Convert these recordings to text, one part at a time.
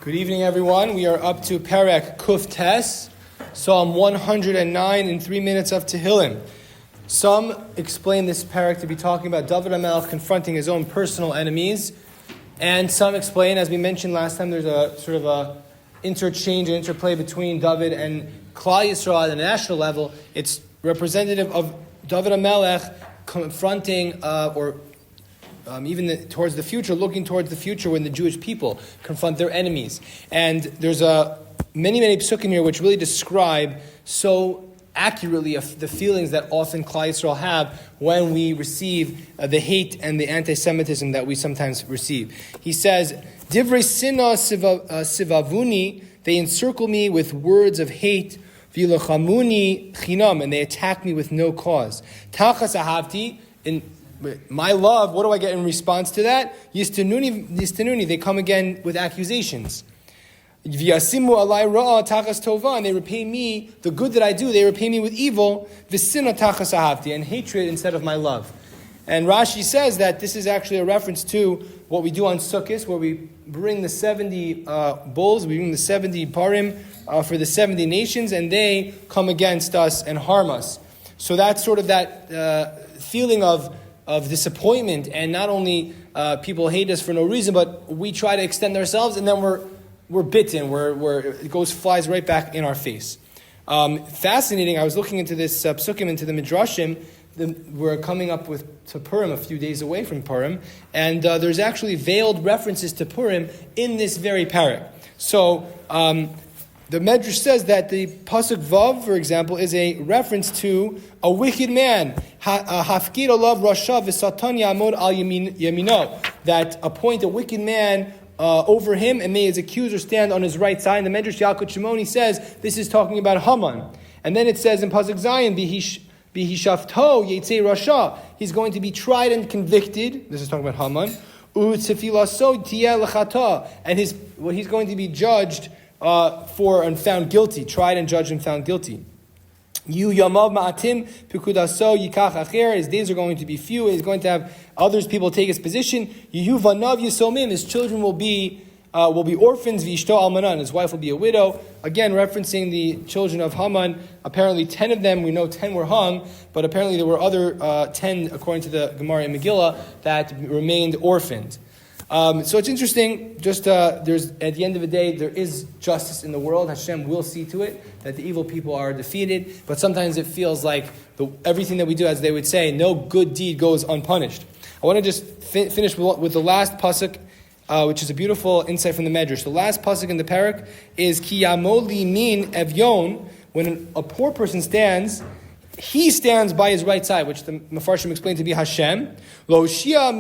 Good evening, everyone. We are up to Perek Kuf Tes, Psalm 109 in 3 minutes of Tehillim. Some explain this Perek to be talking about David HaMelech confronting his own personal enemies, and some explain, as we mentioned last time, there's a sort of a interchange and interplay between David and Klal Yisrael at the national level. It's representative of David HaMelech confronting towards the future, looking towards the future when the Jewish people confront their enemies. And there's many psukim here which really describe so accurately the feelings that often Klal Yisrael have when we receive the hate and the anti-Semitism that we sometimes receive. He says, Divrei sinah sivavuni, they encircle me with words of hate, v'ilachamuni chinam, and they attack me with no cause. Tachas ahavti, in my love, what do I get in response to that? Yistanuni, they come again with accusations. V'yasimu alai ra'a tachas tova, and they repay me, the good that I do, they repay me with evil, v'sina tachas ahavti, and hatred instead of my love. And Rashi says that this is actually a reference to what we do on Sukkot, where we bring the 70 bulls, we bring the 70 parim for the 70 nations, and they come against us and harm us. So that's sort of that feeling of disappointment, and not only people hate us for no reason, but we try to extend ourselves, and then we're bitten, it flies right back in our face. Fascinating. I was looking into this psukim, into the midrashim. We're coming up to Purim, a few days away from Purim, and there's actually veiled references to Purim in this very Perek. So the Medrash says that the Pasuk Vav, for example, is a reference to a wicked man. Hafkir alav rasha v'satan yamod al yamino. That appoint a wicked man over him, and may his accuser stand on his right side. And the Medrash Yalkut Shimoni says this is talking about Haman. And then it says in Pasuk Zayin, Bihishafto Yetzei Rasha. He's going to be tried and convicted. This is talking about Haman. Utzefilaso tiyeh lechata. And he's going to be judged and found guilty, tried and judged and found guilty. Yu yamav ma'atim pikudaso yikach acher. His days are going to be few. He's going to have people take his position. Yu vanav yisomim. His children will be orphans. V'ishto almana. And his wife will be a widow. Again, referencing the children of Haman. Apparently 10 of them, we know 10 were hung, but apparently there were other 10, according to the Gemara in Megillah, that remained orphaned. So it's interesting, there's, at the end of the day, there is justice in the world. Hashem will see to it that the evil people are defeated, but sometimes it feels like everything that we do, as they would say, no good deed goes unpunished. I want to just finish with the last pasuk, which is a beautiful insight from the Medrash. The last pasuk in the Perek is, Ki yamo limin evyon, when a poor person stands, he stands by his right side, which the Mefarshim explained to be Hashem, lo shia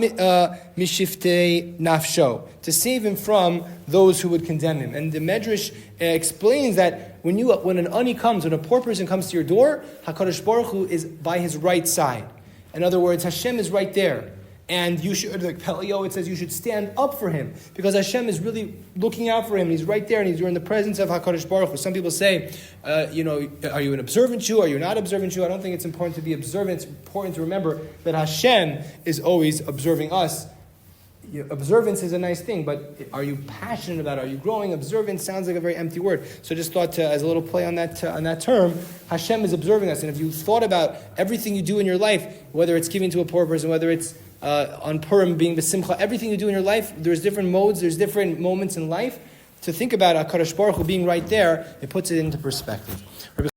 mishiftei nafsho, to save him from those who would condemn him. And the Medrash explains that when a poor person comes to your door, HaKadosh Baruch Hu is by his right side. In other words, Hashem is right there. And you should, like Pelio, it says you should stand up for him, because Hashem is really looking out for him. He's right there, and you're in the presence of HaKadosh Baruch Hu. Some people say, are you an observant Jew? Are you not observant Jew? I don't think it's important to be observant. It's important to remember that Hashem is always observing us. Observance is a nice thing, but are you passionate about it? Are you growing? Observance sounds like a very empty word. So I just thought, as a little play on that term, Hashem is observing us. And if you thought about everything you do in your life, whether it's giving to a poor person, whether it's on Purim being b'simcha, everything you do in your life, there's different modes, there's different moments in life. To think about HaKadosh Baruch Hu being right there, it puts it into perspective.